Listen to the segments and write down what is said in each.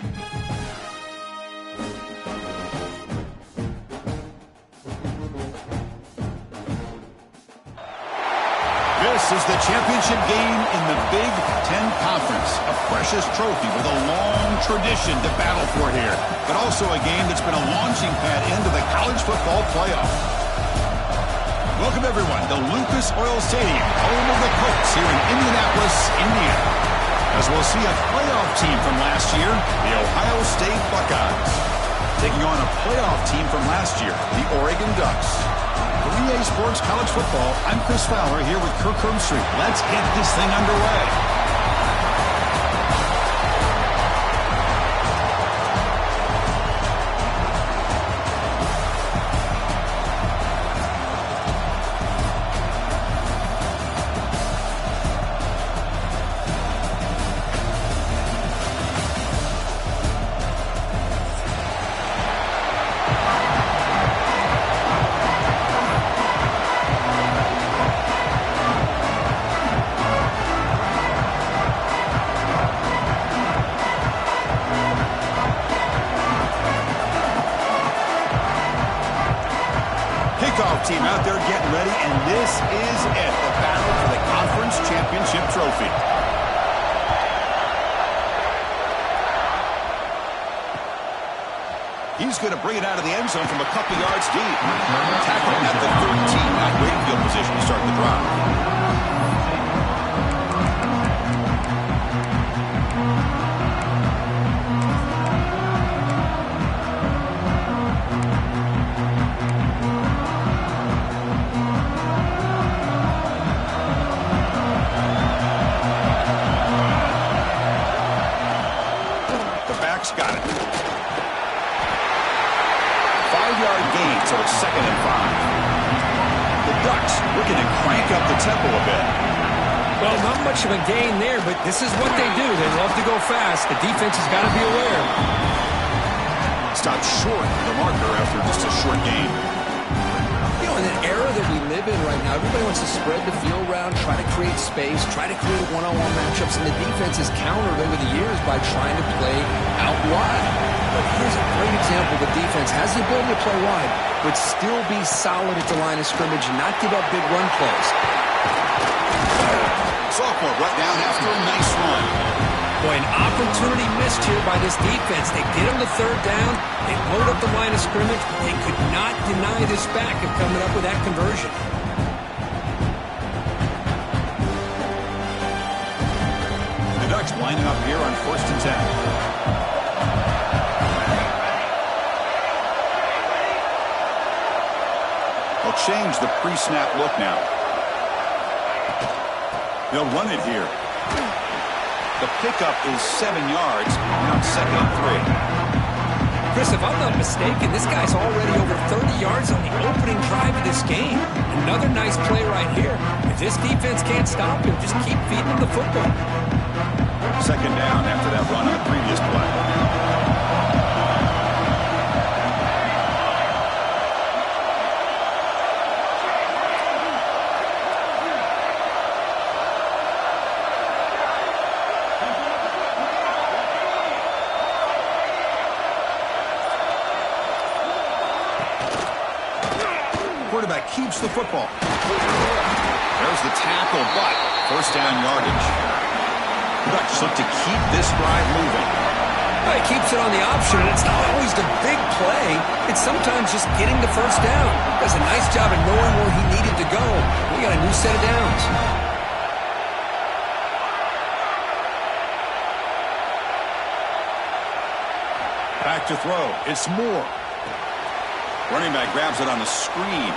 This is the championship game in the Big Ten Conference, a precious trophy with a long tradition to battle for here, but also a game that's been a launching pad into the college football playoff. Welcome, everyone, to Lucas Oil Stadium, home of the Colts here in Indianapolis, Indiana, as we'll see a playoff team from last year, the Ohio State Buckeyes, taking on a playoff team from last year, the Oregon Ducks. For EA Sports College Football, I'm Chris Fowler here with Kirk Herbstreit. Let's get this thing underway. Team out there getting ready, and this is it, the battle for the conference championship trophy. He's going to bring it out of the end zone from a couple yards deep. Tackling at the 13, not great field position to start the drive. Got it. 5-yard gain, so it's 2nd and 5. The Ducks looking to crank up the tempo a bit. Well, not much of a gain there, but this is what they do. They love to go fast. The defense has got to be aware. Stopped short of the marker after just a short gain. You know, in an era that we live in right now, everybody wants to spread the field around, try to create space, try to create one-on-one matchups, and the defense has countered over the years by trying to play out wide. But here's a great example. The defense has the ability to play wide, but still be solid at the line of scrimmage and not give up big run plays. Sophomore brought down after a nice run. Boy, an opportunity missed here by this defense. They get him the 3rd down. They load up the line of scrimmage. They could not deny this back of coming up with that conversion. The Ducks lining up here on 1st and 10. They'll change the pre-snap look now. They'll run it here. The pickup is 7 yards. Now it's 2nd and 3. Chris, if I'm not mistaken, this guy's already over 30 yards on the opening drive of this game. Another nice play right here. If this defense can't stop him, just keep feeding him the football. 2nd down after that run on the previous play. Quarterback keeps the football. There's the tackle, but 1st down yardage. The Ducks look to keep this drive moving. Well, he keeps it on the option, and it's not always the big play. It's sometimes just getting the 1st down. Does a nice job of knowing where he needed to go. We got a new set of downs. Back to throw. It's Moore. Running back grabs it on the screen.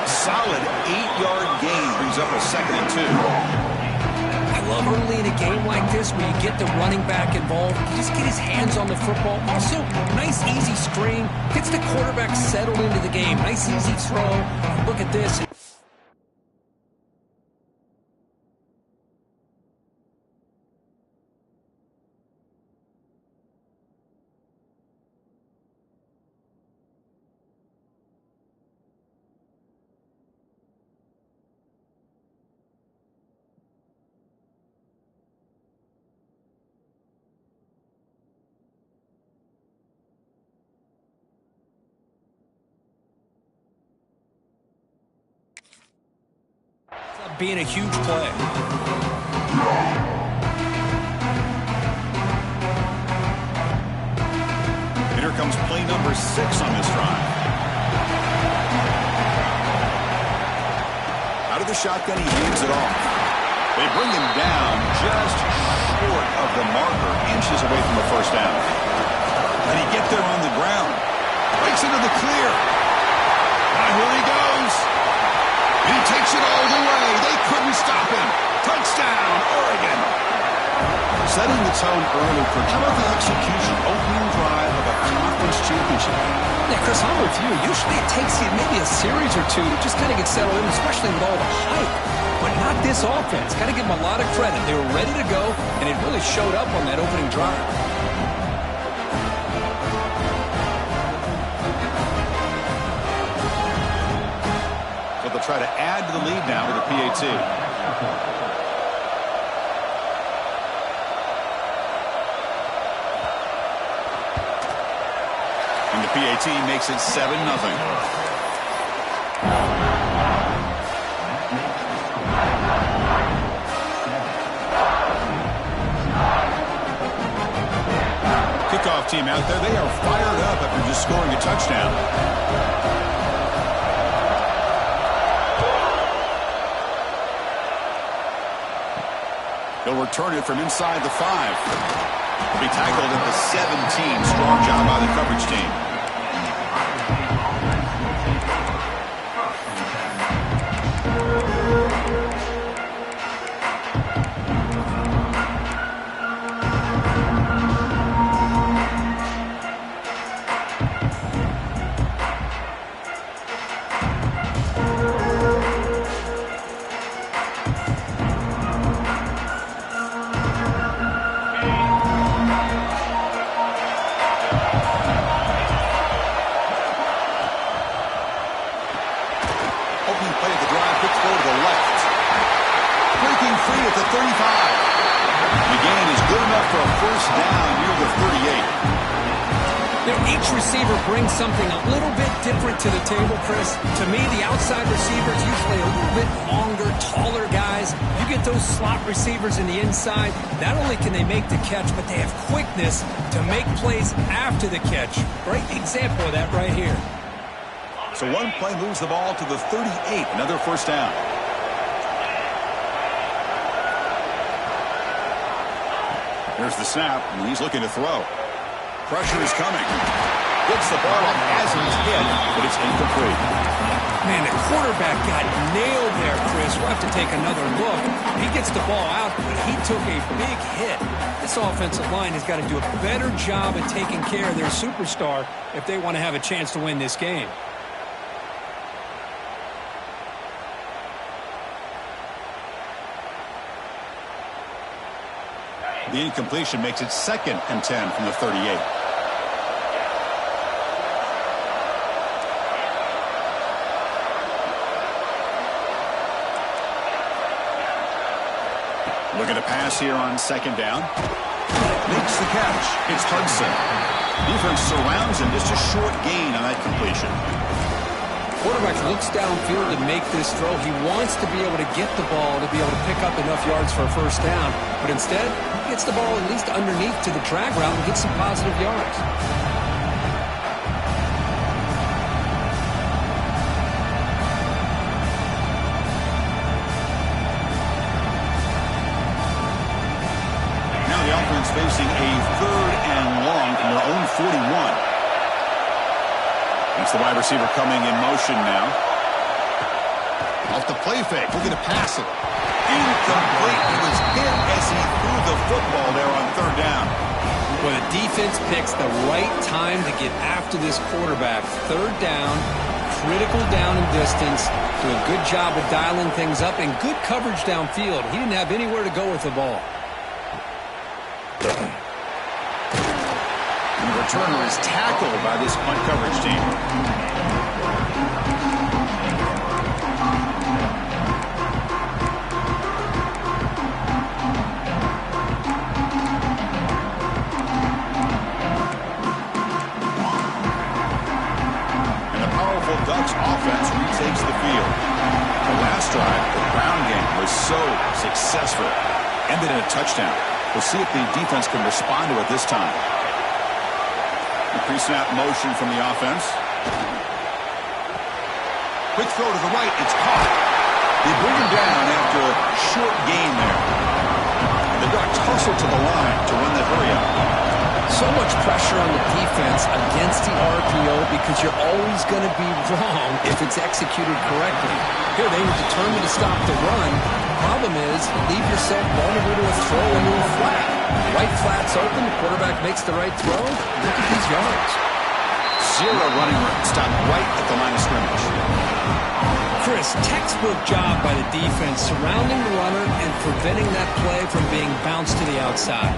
Solid 8-yard gain brings up a 2nd and 2. I love early in a game like this where you get the running back involved. You just get his hands on the football. Also, nice easy screen. Gets the quarterback settled into the game. Nice easy throw. Look at this. being a huge play. Here comes play number 6 on this drive. Out of the shotgun, he hands it off. They bring him down just short of the marker, inches away from the first down. And he get there on the ground. Breaks into the clear. Here he goes. And he takes it all the way. They couldn't stop him. Touchdown, Oregon. Setting the tone early for how about the execution, opening drive of a conference championship. Yeah, Chris, I'm with you. Usually it takes you maybe a series or two to just kind of get settled in, especially with all the hype. But not this offense. Got to give them a lot of credit. They were ready to go, and it really showed up on that opening drive. So they'll try to add to the lead now with a PAT. And the PAT makes it 7-0. Kickoff team out there. They are fired up after just scoring a touchdown. He'll return it from inside the 5. He'll be tackled at the 17. Strong job by the coverage team. Each receiver brings something a little bit different to the table, Chris. To me, the outside receivers, usually a little bit longer, taller guys. You get those slot receivers in the inside, not only can they make the catch, but they have quickness to make plays after the catch. Great example of that right here. So one play moves the ball to the 38, another first down. Here's the snap, and he's looking to throw. Pressure is coming. Gets the ball up as he's hit, but it's incomplete. Man, the quarterback got nailed there, Chris. We'll have to take another look. He gets the ball out, but he took a big hit. This offensive line has got to do a better job at taking care of their superstar if they want to have a chance to win this game. The incompletion makes it 2nd and 10 from the 38. Looking to pass here on 2nd down. Makes the catch. It's Hudson. Defense surrounds him. Just a short gain on that completion. Quarterback looks downfield to make this throw. He wants to be able to get the ball to be able to pick up enough yards for a first down. But instead, he gets the ball at least underneath to the drag route and gets some positive yards. Now the offense facing a 3rd and long from their own 41. It's the wide receiver coming in motion now. Off the play fake, looking to pass it. Incomplete. He was hit as he threw the football there on 3rd down. Well, the defense picks the right time to get after this quarterback. 3rd down, critical down and distance. Do a good job of dialing things up and good coverage downfield. He didn't have anywhere to go with the ball. And the returner is tackled by this punt coverage team. And the powerful Ducks offense retakes the field. The last drive, the ground game so successful. Ended in a touchdown. We'll see if the defense can respond to it this time. The pre-snap motion from the offense. Quick throw to the right. It's caught. They bring him down after a short gain there. And the Ducks hustle to the line to win the hurry-up. So much pressure on the defense against the RPO because you're always going to be wrong if it's executed correctly. Here, they were determined to stop the run. Problem is, you leave yourself vulnerable to a throw into a flat. Right flat's open, the quarterback makes the right throw. Look at these yards. Zero running room. Stopped right at the line of scrimmage. Chris, textbook job by the defense surrounding the runner and preventing that play from being bounced to the outside.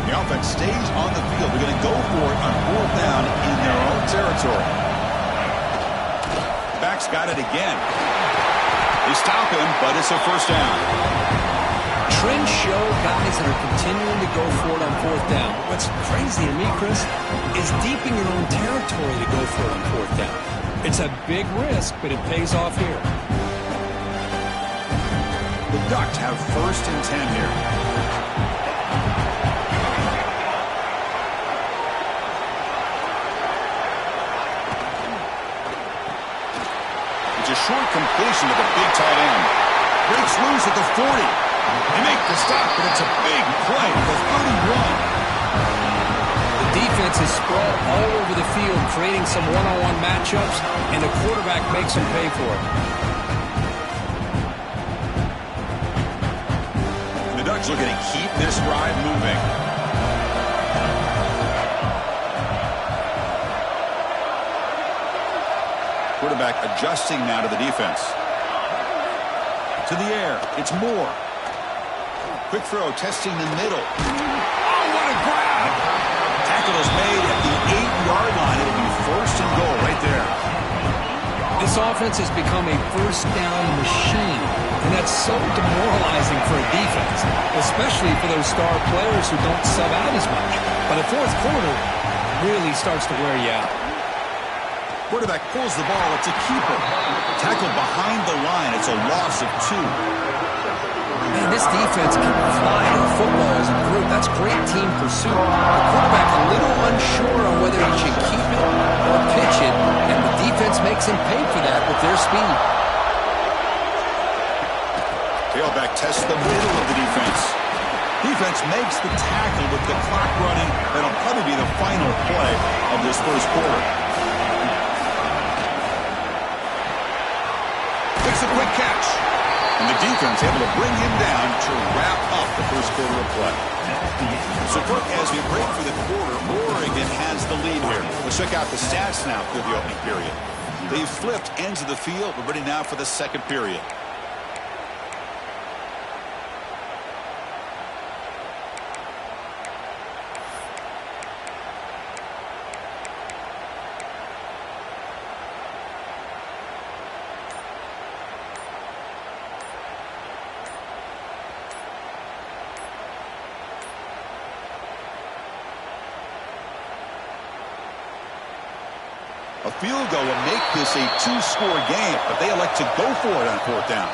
The offense stays on the field. They're going to go for it on 4th down in their own territory. Back's got it again. They stop him, but it's a first down. Trends show guys that are continuing to go for it on 4th down. What's crazy to me, Chris, is deep in your own territory to go for it on 4th down. It's a big risk, but it pays off here. The Ducks have 1st and 10 here. A short completion to the big tight end. Breaks loose at the 40. They make the stop, but it's a big play for 31. The defense is spread all over the field, creating some one-on-one matchups, and the quarterback makes them pay for it. The Ducks looking to keep this drive moving. Quarterback adjusting now to the defense. To the air. It's Moore. Quick throw, testing the middle. Oh, what a grab! Tackle is made at the 8-yard line. It'll be 1st and goal right there. This offense has become a first down machine, and that's so demoralizing for a defense, especially for those star players who don't sub out as much. By the 4th quarter, really starts to wear you out. Quarterback pulls the ball. It's a keeper. Tackled behind the line. It's a loss of 2. Man, this defense can fly to football as a group. That's great team pursuit. The quarterback a little unsure on whether he should keep it or pitch it, and the defense makes him pay for that with their speed. Tailback tests the middle of the defense. Defense makes the tackle with the clock running. That'll probably be the final play of this 1st quarter. Makes a quick catch. And the defense able to bring him down to wrap up the 1st quarter of play. So, Kirk, as we break for the quarter, Oregon has the lead here. Let's check out the stats now through the opening period. They've flipped ends of the field. We're ready now for the 2nd period. A field goal will make this a 2-score game, but they elect to go for it on 4th down.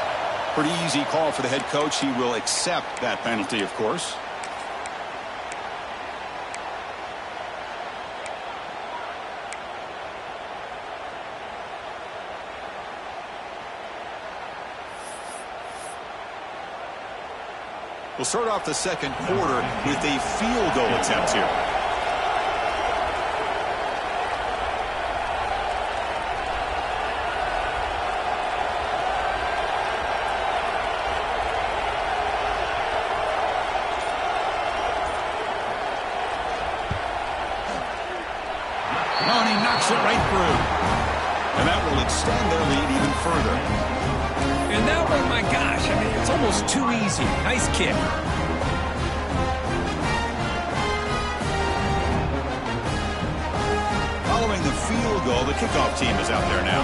Pretty easy call for the head coach. He will accept that penalty, of course. We'll start off the 2nd quarter with a field goal attempt here. It right through. And that will extend their lead even further. And that one, my gosh, I mean, it's almost too easy. Nice kick. Following the field goal, the kickoff team is out there now.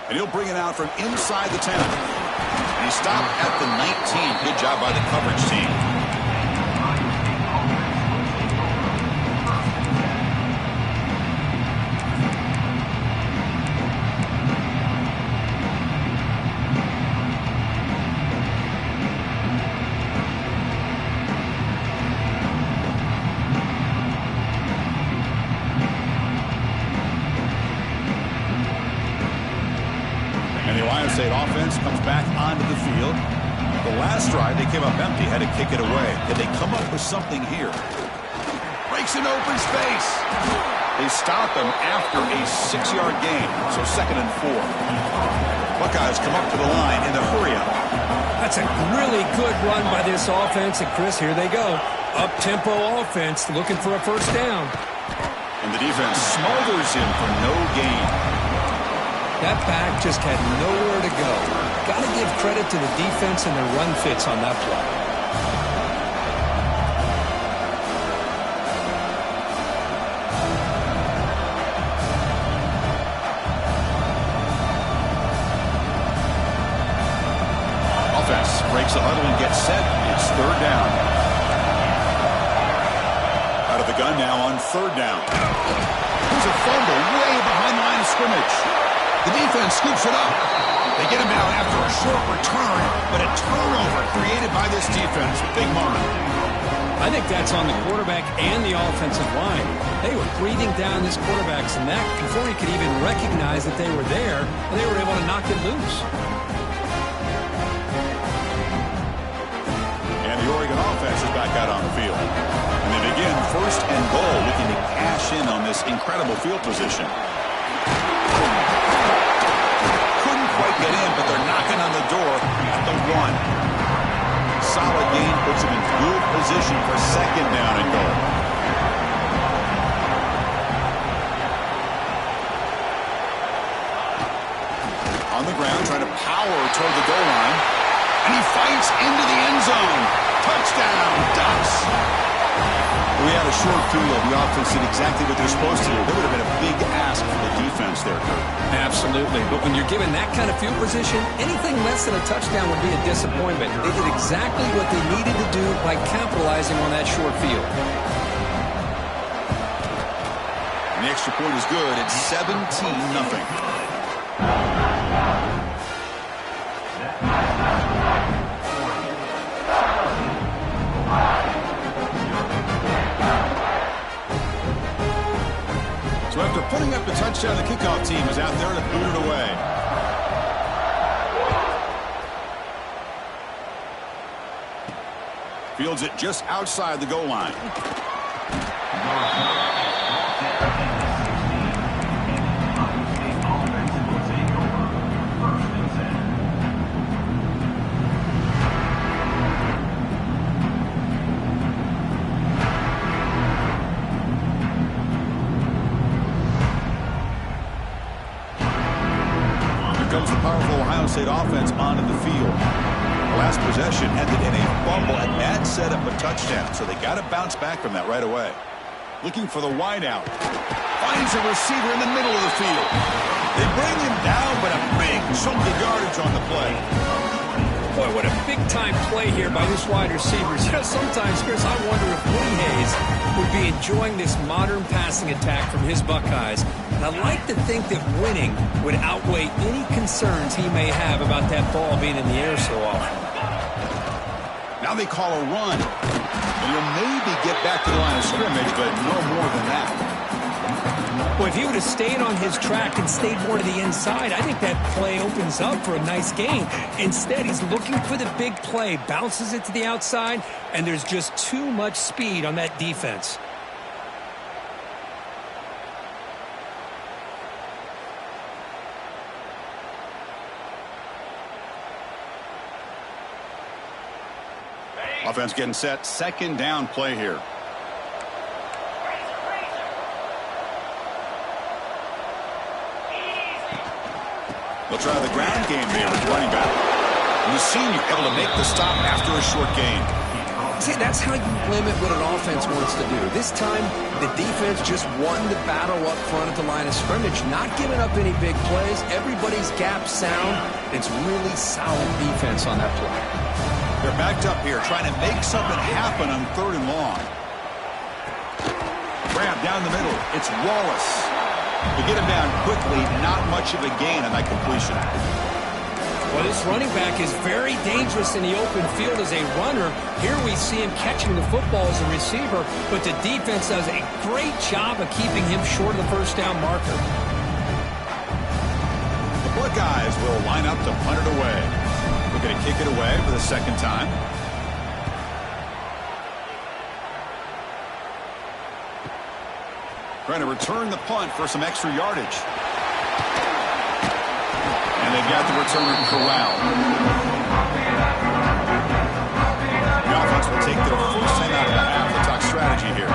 And he'll bring it out from inside the 10. And he stopped at the 19. Good job by the coverage team. State offense comes back onto the field. The last drive, they came up empty, had to kick it away. Can they come up with something here? Breaks an open space. They stop him after a 6-yard gain, so 2nd and 4. Buckeyes come up to the line in the hurry-up. That's a really good run by this offense, and Chris, here they go. Up-tempo offense looking for a first down. And the defense smothers him for no gain. That back just had nowhere to go. Got to give credit to the defense and their run fits on that play. Offense breaks the huddle and gets set. It's 3rd down. Out of the gun now on 3rd down. There's a fumble way behind the line of scrimmage. The defense scoops it up. They get him down after a short return, but a turnover created by this defense. Big mark. I think that's on the quarterback and the offensive line. They were breathing down this quarterback's neck before he could even recognize that they were there, and they were able to knock it loose. And the Oregon offense is back out on the field. And they begin 1st and goal, looking to cash in on this incredible field position. Get in, but they're knocking on the door at the 1. Solid gain puts them in good position for 2nd down and goal. On the ground, trying to power toward the goal line. And he fights into the end zone. Touchdown, Ducks. We had a short field. The offense did exactly what they're supposed to do. That would have been a big ask for the defense there, Kurt. Absolutely. But when you're given that kind of field position, anything less than a touchdown would be a disappointment. They did exactly what they needed to do by capitalizing on that short field. And the extra point is good. It's 17-0. So after putting up the touchdown, the kickoff team is out there to boot it away. Fields it just outside the goal line. Comes the powerful Ohio State offense onto the field. The last possession ended in a fumble, and that set up a touchdown, so they got to bounce back from that right away. Looking for the wideout. Finds a receiver in the middle of the field. They bring him down, but a big chunk of yardage on the play. Boy, what a big-time play here by this wide receiver. You know, sometimes, Chris, I wonder if Woody Hayes would be enjoying this modern passing attack from his Buckeyes. And I like to think that winning would outweigh any concerns he may have about that ball being in the air so often. Now they call a run. And he'll maybe get back to the line of scrimmage, but no more than that. Well, if he would have stayed on his track and stayed more to the inside, I think that play opens up for a nice gain. Instead, he's looking for the big play, bounces it to the outside, and there's just too much speed on that defense. Offense getting set. 2nd down play here. They'll try the ground game there with running back. And the senior able to make the stop after a short gain. See, that's how you limit what an offense wants to do. This time, the defense just won the battle up front at the line of scrimmage, not giving up any big plays. Everybody's gap sound. It's really solid defense on that play. They're backed up here, trying to make something happen on 3rd and long. Grab down the middle. It's Wallace. To get him down quickly, not much of a gain on that completion. Well, this running back is very dangerous in the open field as a runner. Here we see him catching the football as a receiver, but the defense does a great job of keeping him short of the first down marker. The Buckeyes will line up to punt it away. We're going to kick it away for the second time. Trying to return the punt for some extra yardage. And they've got the returner corralled. The offense will take their first time out of the half. The talk strategy here.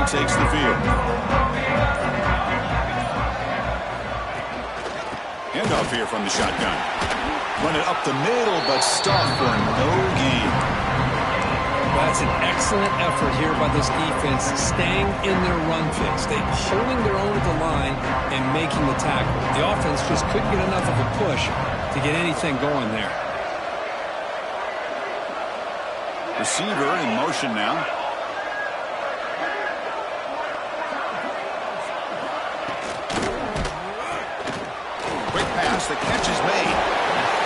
Takes the field. Handoff here from the shotgun. Run it up the middle, but stopped for no gain. That's an excellent effort here by this defense, staying in their run fix. They're holding their own at the line and making the tackle. The offense just couldn't get enough of a push to get anything going there. Receiver in motion now. The catch is made,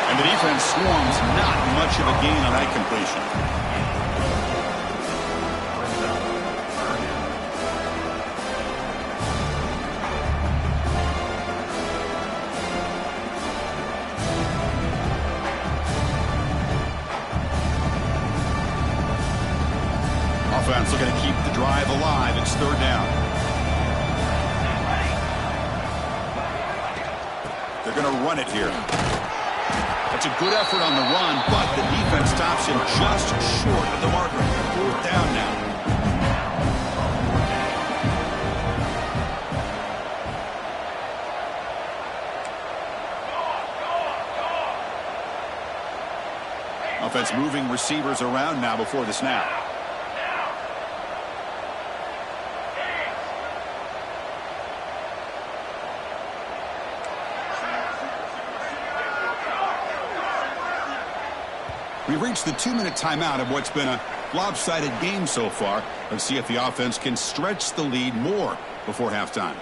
and the defense swarms. Not much of a gain on that completion. Offense looking to keep the drive alive. It's 3rd down. They're going to run it here. That's a good effort on the run, but the defense stops him just short of the marker. 4th down now. Offense moving receivers around now before the snap. We've reached the 2-minute timeout of what's been a lopsided game so far. Let's see if the offense can stretch the lead more before halftime.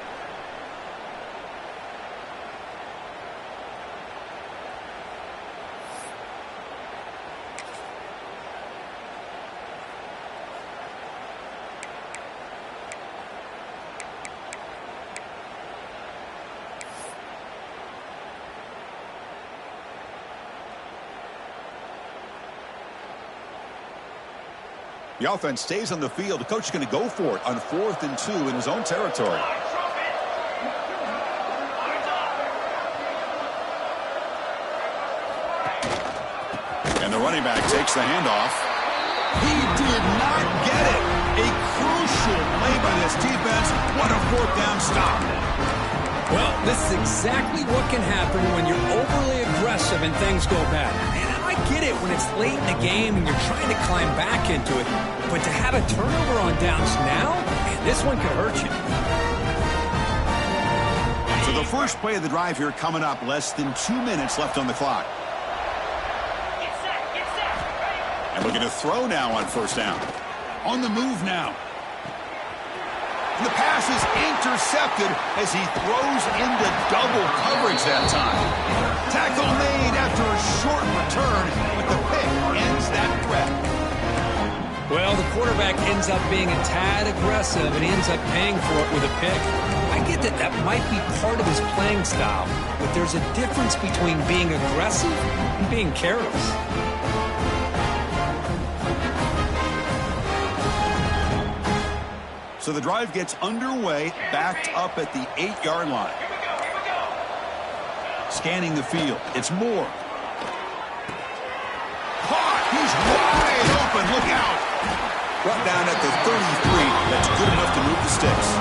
The offense stays on the field. The coach is going to go for it on 4th and 2 in his own territory. And the running back takes the handoff. He did not get it. A crucial play by this defense. What a 4th down stop. Well, this is exactly what can happen when you're overly aggressive and things go bad. And I get it when it's late in the game and you're trying to climb back into it. But to have a turnover on downs now, man, this one could hurt you. So the first play of the drive here coming up. Less than 2 minutes left on the clock. And looking to throw now on 1st down. On the move now. And the pass is intercepted as he throws into double coverage that time. Tackle made after a short return, but the pick ends that threat. Well, the quarterback ends up being a tad aggressive and he ends up paying for it with a pick. I get that that might be part of his playing style, but there's a difference between being aggressive and being careless. So the drive gets underway, backed up at the 8-yard line. Scanning the field. It's Moore. Caught. He's wide open. Look out. Brought down at the 33. That's good enough to move the sticks.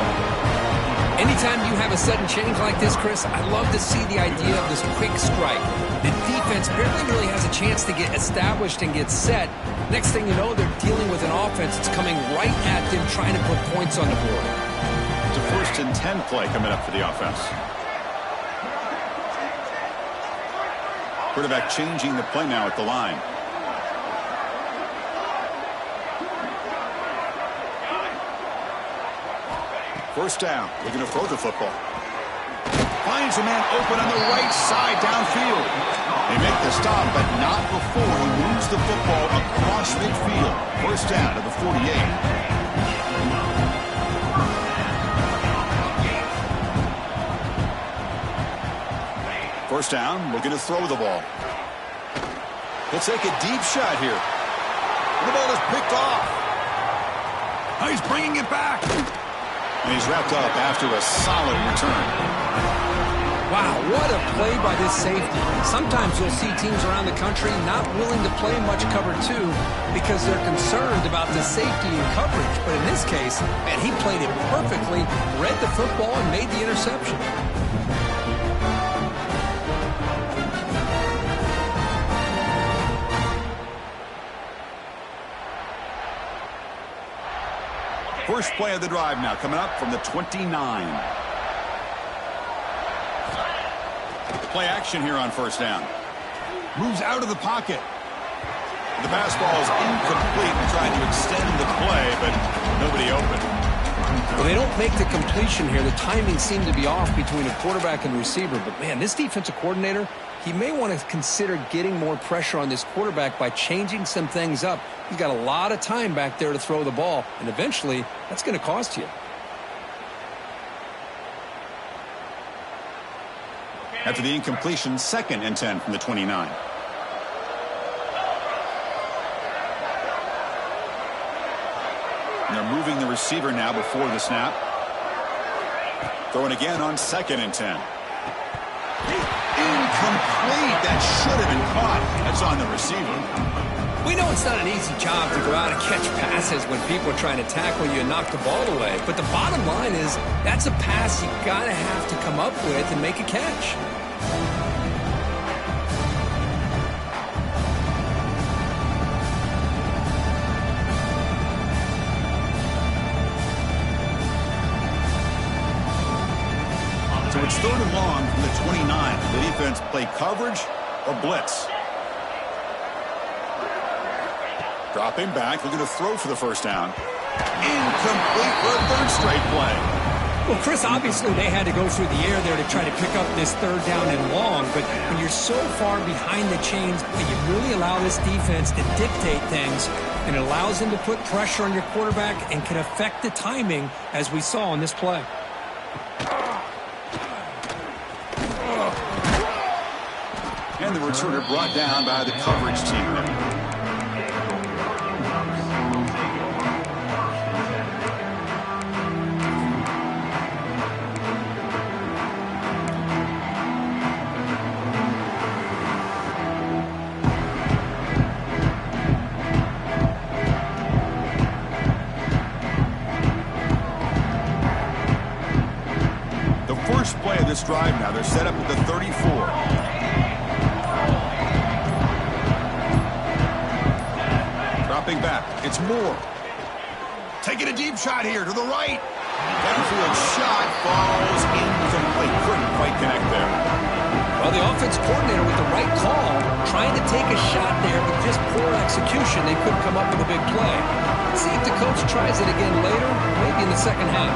Anytime you have a sudden change like this, Chris, I love to see the idea of this quick strike. The defense barely really has a chance to get established and get set. Next thing you know, they're dealing with an offense that's coming right at them, trying to put points on the board. It's a 1st and 10 play coming up for the offense. Quarterback changing the play now at the line. First down. They're going to throw the football. Finds a man open on the right side downfield. They make the stop, but not before he moves the football across midfield. First down to the 48. First down, looking to throw the ball. He'll take a deep shot here. The ball is picked off. Oh, he's bringing it back. And he's wrapped up after a solid return. Wow, what a play by this safety. Sometimes you'll see teams around the country not willing to play much cover 2 because they're concerned about the safety and coverage. But in this case, man, he played it perfectly, read the football, and made the interception. First play of the drive now coming up from the 29. Play action here on first down. Moves out of the pocket. The pass ball is incomplete. We're trying to extend the play, but nobody open. Well, they don't make the completion here. The timing seemed to be off between a quarterback and receiver. But, man, this defensive coordinator, he may want to consider getting more pressure on this quarterback by changing some things up. He's got a lot of time back there to throw the ball, and eventually that's going to cost you. After the incompletion, 2nd and 10 from the 29. And they're moving the receiver now before the snap. Throwing again on 2nd and 10. Incomplete. That should have been caught. That's on the receiver. We know it's not an easy job to go out and catch passes when people are trying to tackle you and knock the ball away. But the bottom line is that's a pass you got to have to come up with and make a catch. So it's 3rd and long from the 29. The defense play coverage or blitz. Dropping back, looking to throw for the first down. Incomplete for a 3rd straight play. Well, Chris, obviously they had to go through the air there to try to pick up this 3rd down and long, but when you're so far behind the chains, you really allow this defense to dictate things, and it allows them to put pressure on your quarterback and can affect the timing, as we saw on this play. And the returner brought down by the coverage team. The first play of this drive now, they're set up at the 34. Back. It's Moore. Taking a deep shot here to the right. Downfield shot falls incomplete. Couldn't quite connect there. Well, the offense coordinator with the right call, trying to take a shot there, but just poor execution. They couldn't come up with a big play. Let's see if the coach tries it again later, maybe in the second half.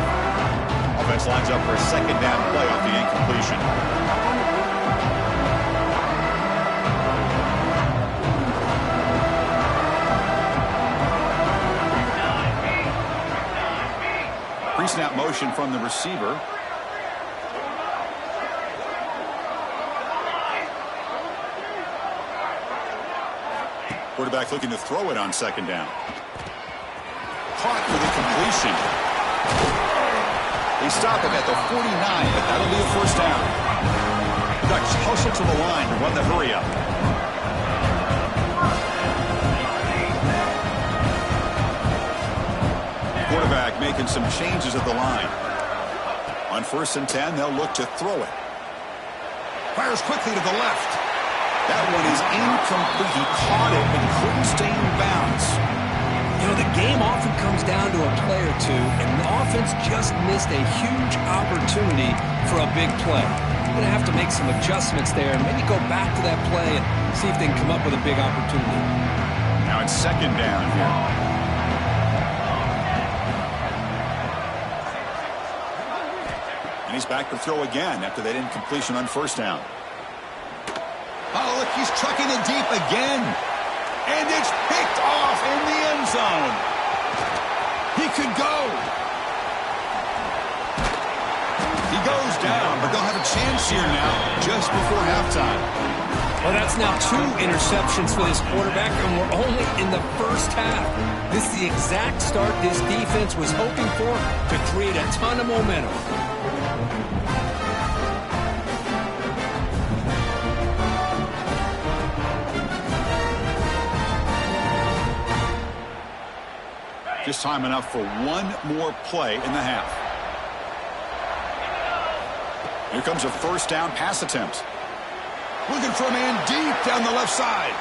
Offense lines up for a 2nd down play off the incompletion. Pre-snap motion from the receiver. Quarterback looking to throw it on 2nd down. Caught with a completion. They stop him at the 49, but that'll be a first down. Ducks hustle to the line to run the hurry-up. Quarterback making some changes at the line. On 1st and 10, they'll look to throw it. Fires quickly to the left. That one is incomplete. He caught it but couldn't stay in bounds. You know, the game often comes down to a play or two, and the offense just missed a huge opportunity for a big play. They're going to have to make some adjustments there and maybe go back to that play and see if they can come up with a big opportunity. Now it's 2nd down here. And he's back to throw again after that incompletion on 1st down. Oh, look, he's trucking it deep again. And it's picked off in the end zone. He could go. He goes down, but they'll have a chance here now just before halftime. Well, that's now 2 interceptions for this quarterback, and we're only in the first half. This is the exact start this defense was hoping for to create a ton of momentum. Just time enough for one more play in the half. Here comes a 1st down pass attempt. Looking for a man deep down the left side.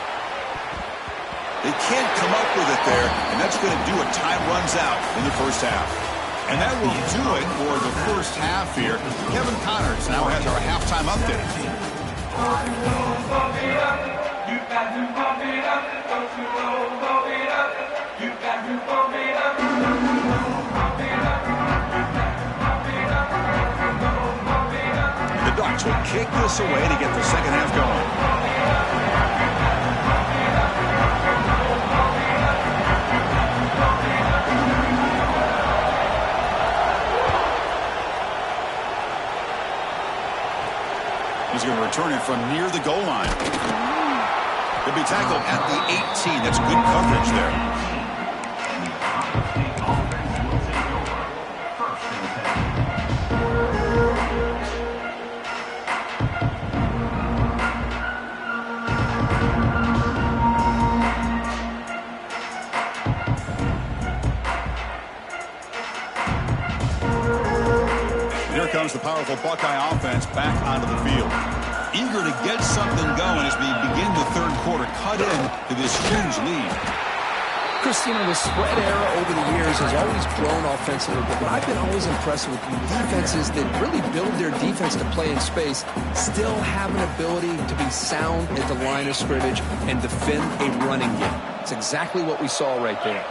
They can't come up with it there, and that's going to do it. Time runs out in the first half. And that will do it for the first half here. Kevin Connors now has our halftime update. The Ducks will kick this away to get the second half going. He's going to return it from near the goal line. He'll be tackled at the 18. That's good coverage there. Comes the powerful Buckeye offense back onto the field. Eager to get something going as we begin the 3rd quarter. Cut in to this huge lead. Christina, the spread era over the years has always grown offensively, but I've been always impressed with defenses that really build their defense to play in space, still have an ability to be sound at the line of scrimmage and defend a running game. It's exactly what we saw right there.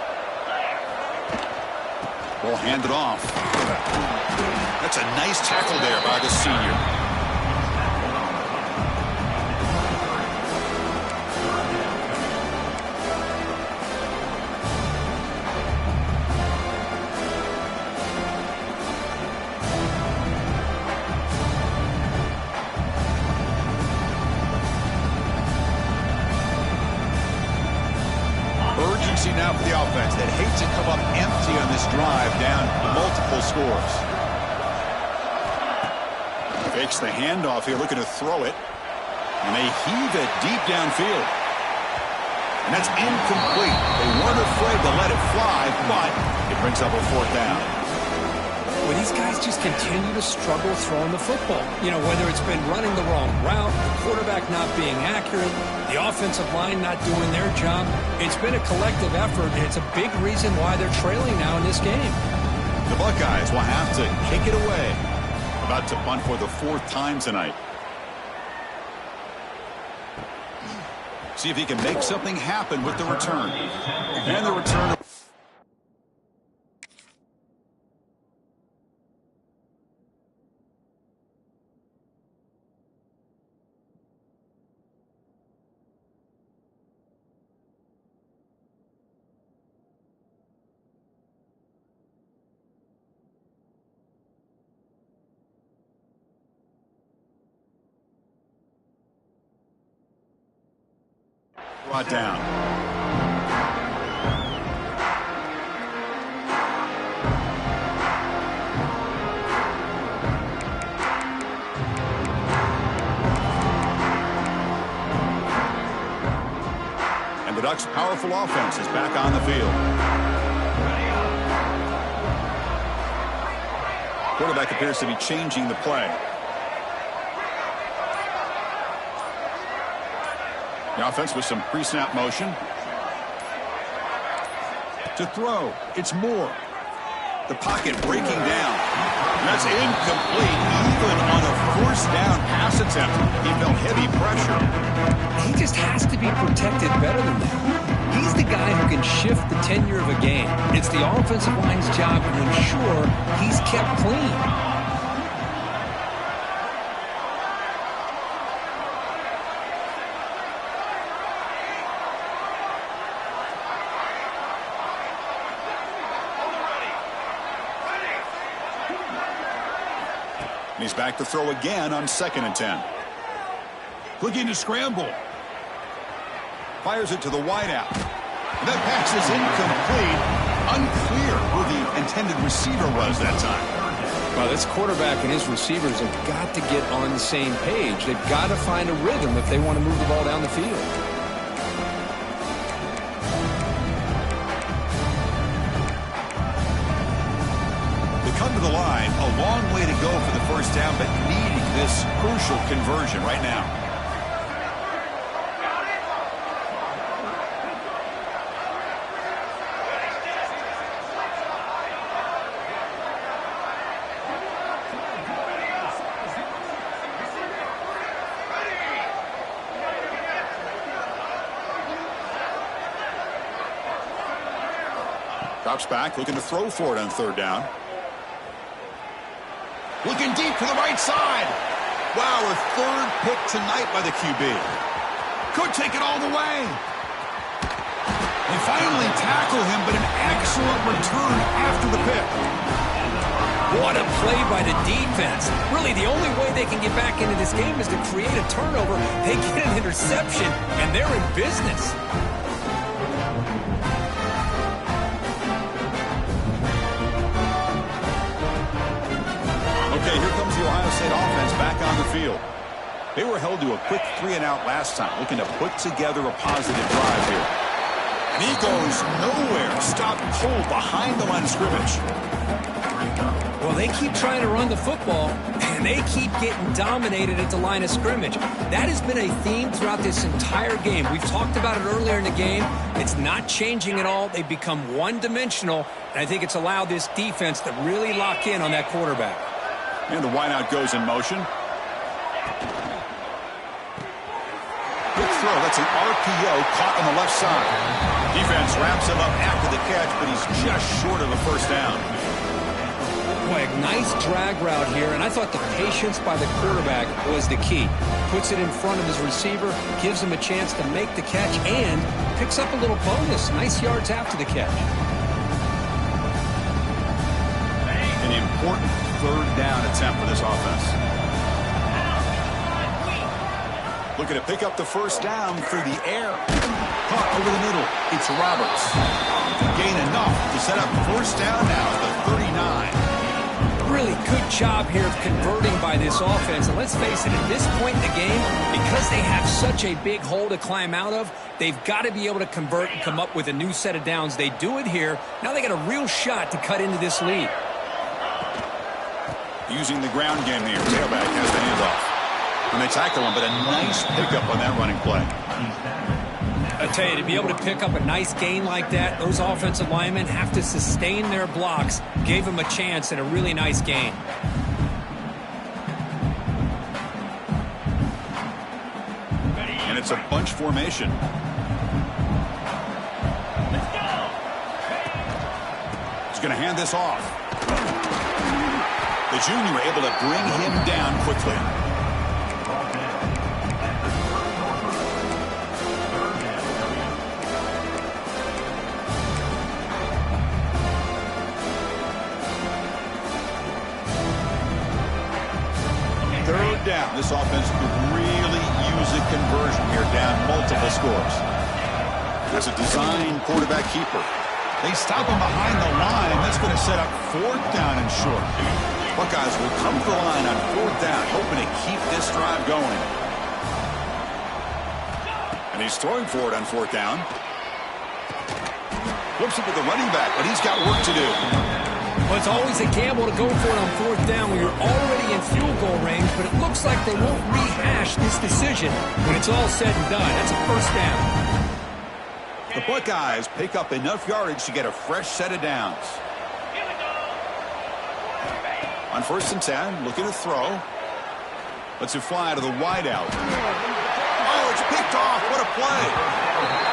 Ball handed off. That's a nice tackle there by the senior. Urgency now for the offense that hates to come up empty on this drive down multiple scores. Fakes the handoff here, looking to throw it. And they heave it deep downfield. And that's incomplete. They weren't afraid to let it fly, but it brings up a 4th down. Well, these guys just continue to struggle throwing the football. You know, whether it's been running the wrong route, the quarterback not being accurate, the offensive line not doing their job. It's been a collective effort, and it's a big reason why they're trailing now in this game. The Buckeyes will have to kick it away. About to punt for the 4th time tonight. See if he can make something happen with the return. And the return. Brought down. Ducks' powerful offense is back on the field. Quarterback appears to be changing the play. The offense with some pre-snap motion. To throw, it's Moore. The pocket breaking down. That's incomplete, even on a first down pass attempt. He felt heavy pressure. He just has to be protected better than that. He's the guy who can shift the tenure of a game. It's the offensive line's job to ensure he's kept clean. He's back to throw again on 2nd and 10. Looking to scramble. Fires it to the wideout. That pass is incomplete. Unclear who the intended receiver was that time. Well, this quarterback and his receivers have got to get on the same page. They've got to find a rhythm if they want to move the ball down the field. Come to the line, a long way to go for the first down, but needing this crucial conversion right now. Drops back, looking to throw for it on 3rd down. Looking deep to the right side. Wow, a 3rd pick tonight by the QB. Could take it all the way. They finally tackle him, but an excellent return after the pick. What a play by the defense. Really, the only way they can get back into this game is to create a turnover. They get an interception, and they're in business. Okay, here comes the Ohio State offense back on the field. They were held to a quick 3-and-out last time, looking to put together a positive drive here. And he goes nowhere. Stopped cold behind the line of scrimmage. Well, they keep trying to run the football, and they keep getting dominated at the line of scrimmage. That has been a theme throughout this entire game. We've talked about it earlier in the game. It's not changing at all. They've become one-dimensional, and I think it's allowed this defense to really lock in on that quarterback. And the wideout goes in motion. Good throw. That's an RPO caught on the left side. Defense wraps him up after the catch, but he's just short of a first down. Boy, a nice drag route here, and I thought the patience by the quarterback was the key. Puts it in front of his receiver, gives him a chance to make the catch, and picks up a little bonus. Nice yards after the catch. An important 3rd down attempt for this offense. Looking to pick up the first down through the air. Caught over the middle. It's Roberts. Gain enough to set up first down now at the 39. Really good job here of converting by this offense. And let's face it, at this point in the game, because they have such a big hole to climb out of, they've got to be able to convert and come up with a new set of downs. They do it here. Now they got a real shot to cut into this lead. Using the ground game here. Tailback has the handoff. And they tackle him, but a nice pickup on that running play. I tell you, to be able to pick up a nice gain like that, those offensive linemen have to sustain their blocks. Gave them a chance at a really nice gain. And it's a bunch formation. He's going to hand this off. The junior able to bring him down quickly. Third down. This offense could really use a conversion here, down multiple scores. That's a design quarterback keeper. They stop him behind the line. That's going to set up 4th down and short. Buckeyes will come to the line on 4th down, hoping to keep this drive going. And he's throwing for it on 4th down. Flips it to the running back, but he's got work to do. Well, it's always a gamble to go for it on fourth down when you're already in field goal range, but it looks like they won't rehash this decision when it's all said and done. That's a first down. The Buckeyes pick up enough yardage to get a fresh set of downs. On 1st and 10, looking to throw. Lets it fly to the wideout. Oh, it's picked off. What a play.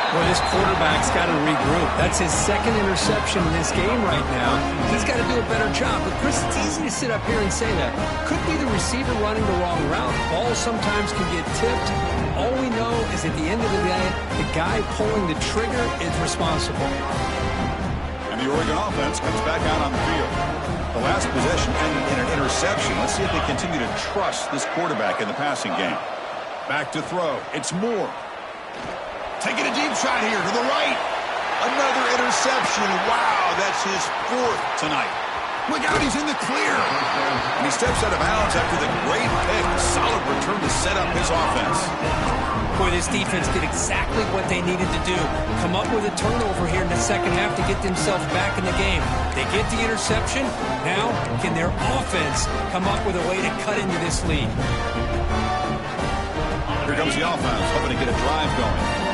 Well, this quarterback's got to regroup. That's his second interception in this game right now. He's got to do a better job. But, Chris, it's easy to sit up here and say that. Could be the receiver running the wrong route. Balls sometimes can get tipped. All we know is at the end of the day, the guy pulling the trigger is responsible. And the Oregon offense comes back out on the field. The last possession ended in an interception. Let's see if they continue to trust this quarterback in the passing game. Back to throw. It's Moore. Taking a deep shot here to the right. Another interception. Wow, that's his 4th tonight. Look out, he's in the clear. And he steps out of bounds after the great pick. Solid return to set up his offense. Boy, this defense did exactly what they needed to do. Come up with a turnover here in the second half to get themselves back in the game. They get the interception. Now, can their offense come up with a way to cut into this lead? Here comes the offense, hoping to get a drive going.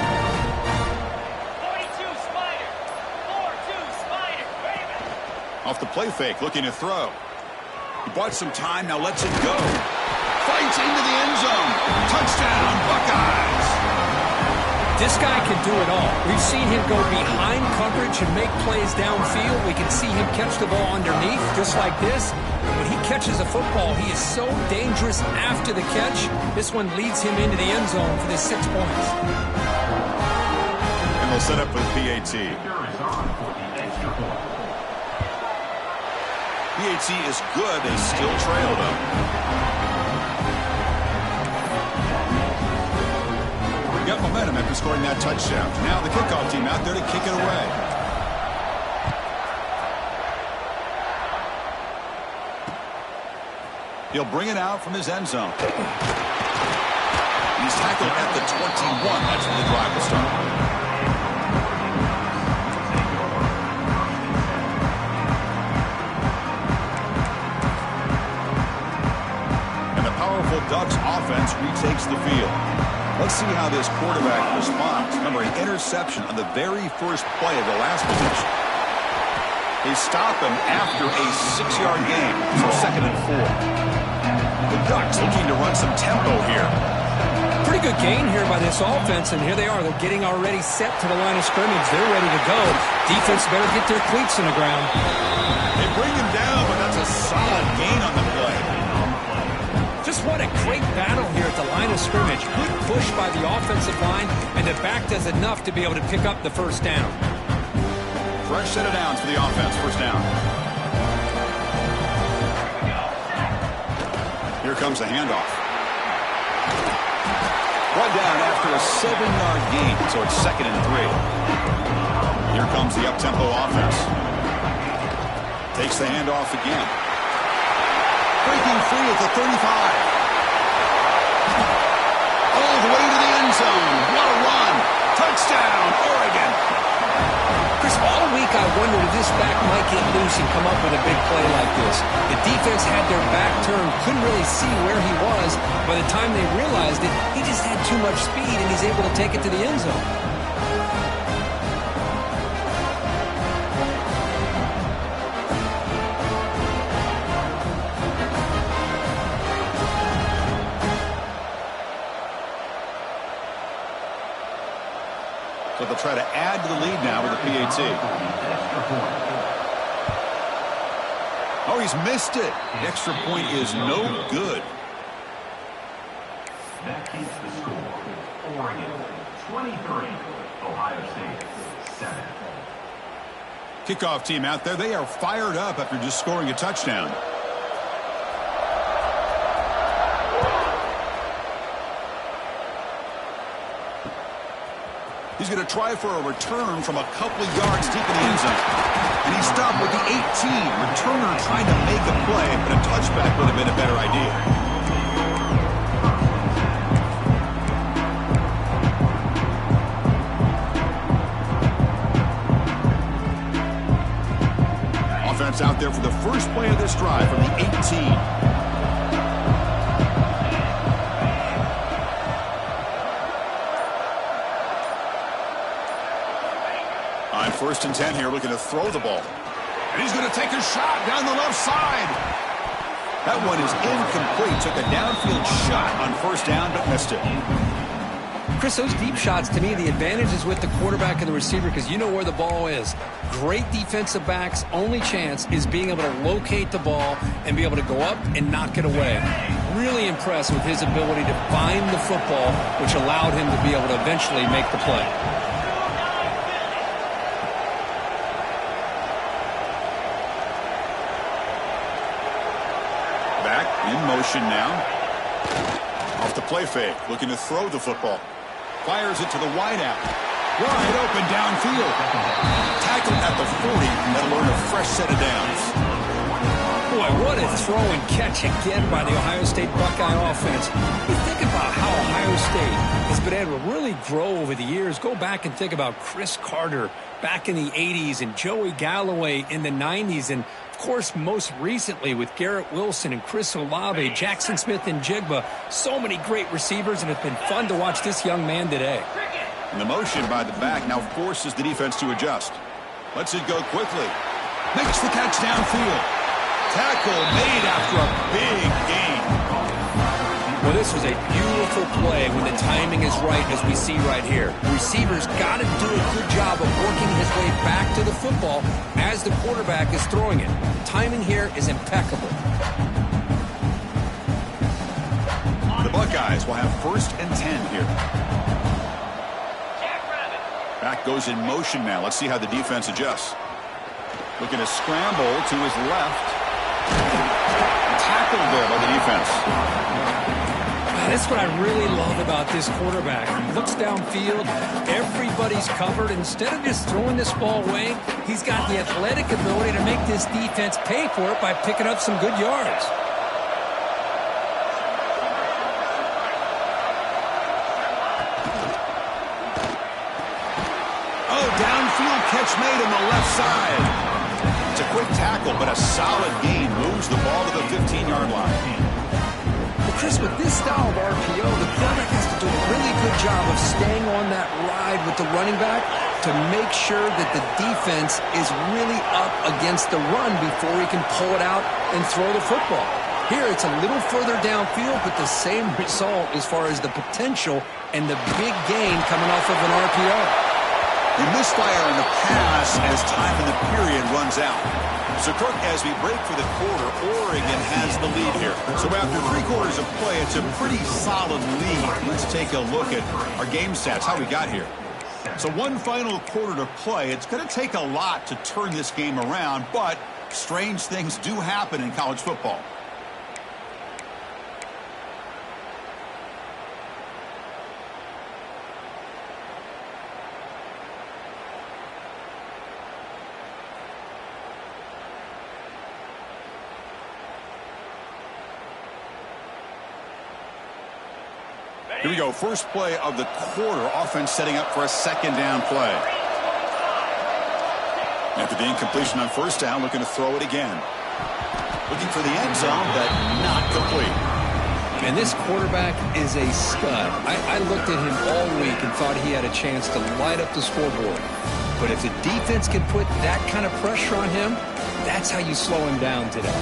42 Spider. 4-2 Spider. Off the play fake, looking to throw. He bought some time, now lets it go. Fights into the end zone. Touchdown, Buckeyes. This guy can do it all. We've seen him go behind coverage and make plays downfield. We can see him catch the ball underneath, just like this. When he catches a football, he is so dangerous after the catch. This one leads him into the end zone for the 6 points. And they'll set up with PAT. PAT is good. They still trail, though. Got momentum after scoring that touchdown. Now the kickoff team out there to kick it away. He'll bring it out from his end zone. He's tackled at the 21. That's where the drive will start. And the powerful Ducks offense retakes the field. Let's see how this quarterback responds. Remember, an interception on the very first play of the last possession. They stop him after a 6-yard gain, so 2nd and 4. The Ducks looking to run some tempo here. Pretty good gain here by this offense, and here they are. They're getting already set to the line of scrimmage. They're ready to go. Defense better get their cleats in the ground. They bring him down, but that's a solid gain on the play. Just what a great battle here at the line of scrimmage. Good push by the offensive line, and the back does enough to be able to pick up the first down. Fresh set of downs for the offense. First down. Here comes the handoff. One down after a 7-yard gain, so it's 2nd and 3. Here comes the up-tempo offense. Takes the handoff again. Breaking free at the 35. All the way to the end zone. What a run. Touchdown, Oregon. Chris, all week I wondered if this back might get loose and come up with a big play like this. The defense had their back turned, couldn't really see where he was. By the time they realized it, he just had too much speed, and he's able to take it to the end zone. So they'll try to add to the lead now with the PAT. Oh, he's missed it. The extra point is no good. That keeps the score. Oregon 23, Ohio State 7. Kickoff team out there. They are fired up after just scoring a touchdown. He's going to try for a return from a couple of yards deep in the end zone. And he stopped with the 18. Returner trying to make a play, but a touchback would have been a better idea. offense out there for the first play of this drive from the 18. On 1st and 10 here, looking to throw the ball. And he's going to take a shot down the left side. That one is incomplete. Took a downfield shot on 1st down, but missed it. Chris, those deep shots, to me, the advantage is with the quarterback and the receiver because you know where the ball is. Great defensive backs' only chance is being able to locate the ball and be able to go up and knock it away. Really impressed with his ability to find the football, which allowed him to be able to eventually make the play. Back in motion now. Off the play fake, looking to throw the football. Fires it to the wideout. Wide open downfield. Tackled at the 40. That'll earn a fresh set of downs. Boy, what a throw and catch again by the Ohio State Buckeye offense. You think about how Ohio State has been able to really grow over the years. Go back and think about Chris Carter back in the 80s and Joey Galloway in the 90s. And, of course, most recently with Garrett Wilson and Chris Olave, Jackson Smith and Jigba. So many great receivers, and it's been fun to watch this young man today. And the motion by the back now forces the defense to adjust. Lets it go quickly. Makes the catch downfield. Tackle made after a big gain. Well, this was a beautiful play when the timing is right, as we see right here. The receiver's got to do a good job of working his way back to the football as the quarterback is throwing it. Timing here is impeccable. The Buckeyes will have 1st and 10 here. Back goes in motion now. Let's see how the defense adjusts. Looking to scramble to his left. Tackled there by the defense. That's what I really love about this quarterback. He looks downfield, everybody's covered. Instead of just throwing this ball away, he's got the athletic ability to make this defense pay for it by picking up some good yards. Oh, downfield catch made on the left side. It's a quick tackle, but a solid gain moves the ball to the 15-yard line. Chris, with this style of RPO, the quarterback has to do a really good job of staying on that ride with the running back to make sure that the defense is really up against the run before he can pull it out and throw the football. Here, it's a little further downfield, but the same result as far as the potential and the big gain coming off of an RPO. They misfire on the pass as time in the period runs out. So, Kirk, as we break for the quarter, Oregon has the lead here. So after 3 quarters of play, it's a pretty solid lead. Let's take a look at our game stats, how we got here. So 1 final quarter to play. It's going to take a lot to turn this game around, but strange things do happen in college football. Here we go, first play of the quarter. Offense setting up for a 2nd down play. After the incompletion on 1st down, looking to throw it again. Looking for the end zone, but not complete. And this quarterback is a stud. I looked at him all week and thought he had a chance to light up the scoreboard. But if the defense can put that kind of pressure on him, that's how you slow him down today.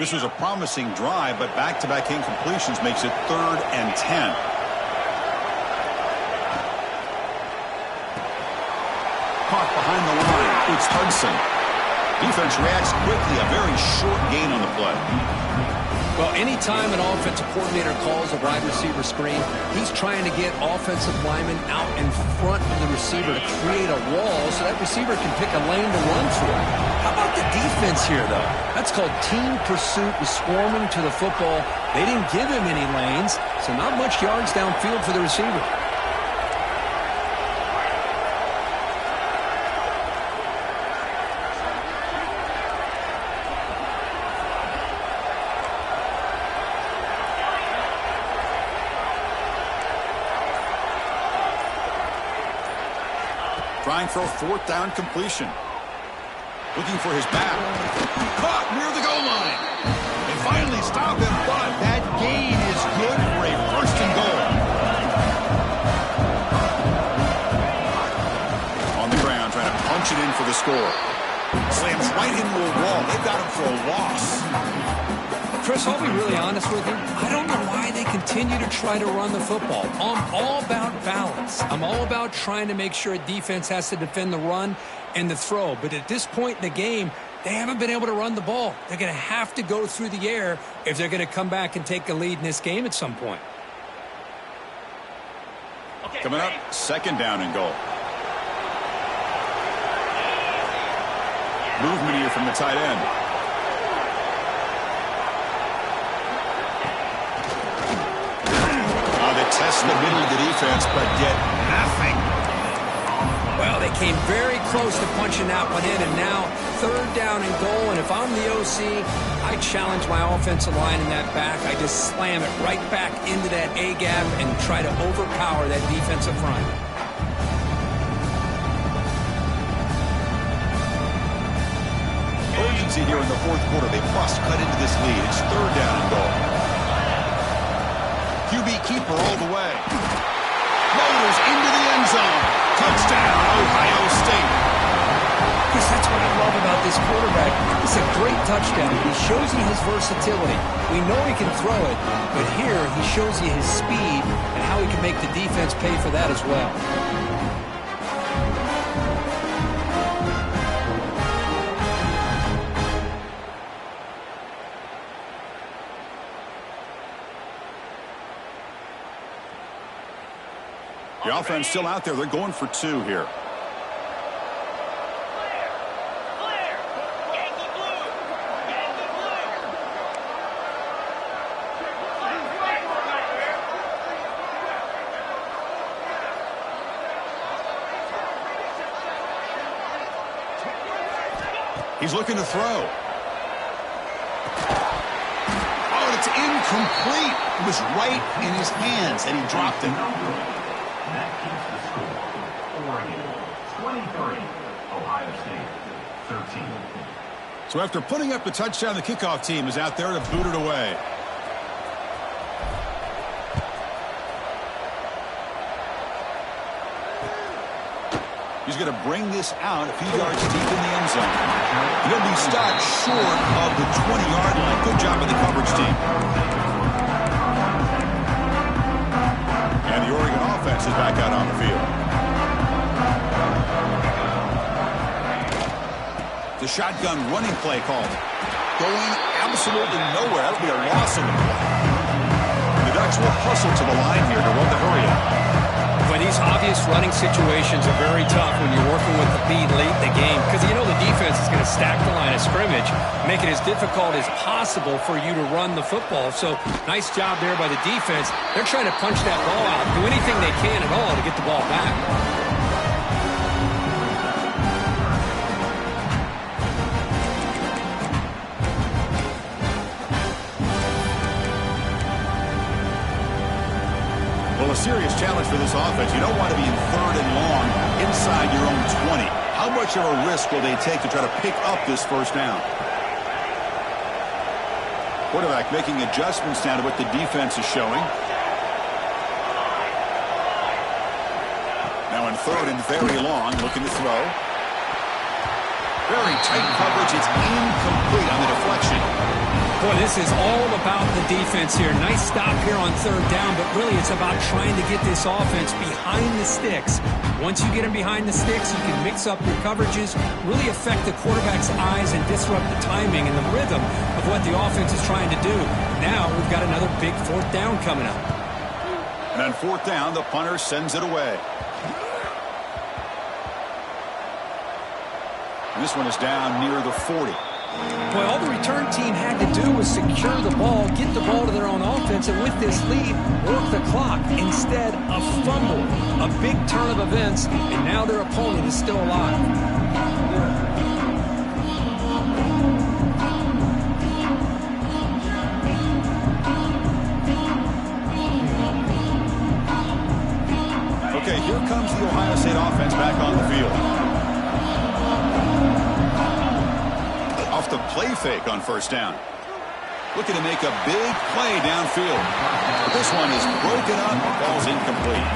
This was a promising drive, but back-to-back incompletions makes it 3rd and 10. Caught behind the line. It's Hudson. Defense reacts quickly. A very short gain on the play. Well, anytime an offensive coordinator calls a wide receiver screen, he's trying to get offensive linemen out in front of the receiver to create a wall so that receiver can pick a lane to run through. How about the defense here, though? That's called team pursuit and swarming to the football. They didn't give him any lanes, so not much yards downfield for the receiver. trying for a fourth down completion. Looking for his back. Caught near the goal line. They finally stop him, but that gain is good for a first and goal. On the ground, trying to punch it in for the score. Slams right into a wall. They've got him for a loss. Chris, I'll be really honest with you. I don't know why they continue to try to run the football. I'm all about balance. I'm all about trying to make sure a defense has to defend the run and the throw. But at this point in the game, they haven't been able to run the ball. They're going to have to go through the air if they're going to come back and take a lead in this game at some point. Coming up, second down and goal. Movement here from the tight end. They test the middle of the defense, but get nothing. Well, they came very close to punching that one in, and now third down and goal. And if I'm the OC, I challenge my offensive line in that back. I just slam it right back into that A-gap and try to overpower that defensive front. Urgency here in the fourth quarter. They must cut into this lead. It's third down and goal. QB keeper all the way. Motors into the end zone. Touchdown, Ohio State. Because that's what I love about this quarterback. It's a great touchdown. He shows you his versatility. We know he can throw it, but here he shows you his speed and how he can make the defense pay for that as well. The offense still out there. They're going for two here. Clear! Yankee blue! Yankee blue! He's looking to throw. Oh, and it's incomplete. It was right in his hands, and he dropped it. That keeps the score. Oregon 23, Ohio State 13. So after putting up the touchdown, the kickoff team is out there to boot it away. He's going to bring this out a few yards deep in the end zone. He'll be stopped short of the 20-yard line. Good job of the coverage team. And the Oregon offense is back out on the field. The shotgun running play called. Going absolutely nowhere. That'll be a loss in the play. The Ducks will hustle to the line here to run the hurry up. But these obvious running situations are very tough when you're working with the lead late in the game because you know the defense is going to stack the line of scrimmage, make it as difficult as possible for you to run the football. So nice job there by the defense. They're trying to punch that ball out, do anything they can at all to get the ball back. Well, a serious challenge for this offense. You don't want to be in third and long inside your own 20. How much of a risk will they take to try to pick up this first down? Quarterback making adjustments now to what the defense is showing. Now in third and very long, looking to throw. Very tight coverage. It's incomplete on the deflection. Boy, this is all about the defense here. Nice stop here on third down, but really it's about trying to get this offense behind the sticks. Once you get them behind the sticks, you can mix up your coverages, really affect the quarterback's eyes and disrupt the timing and the rhythm of what the offense is trying to do. Now we've got another big fourth down coming up. And on fourth down, the punter sends it away. And this one is down near the 40. Boy, all the return team had to do was secure the ball, get the ball to their own offense, and with this lead, work the clock. Instead, a fumble, a big turn of events, and now their opponent is still alive. Okay, here comes the Ohio State offense back on the field. play fake on first down. Looking to make a big play downfield. But this one is broken up and falls incomplete.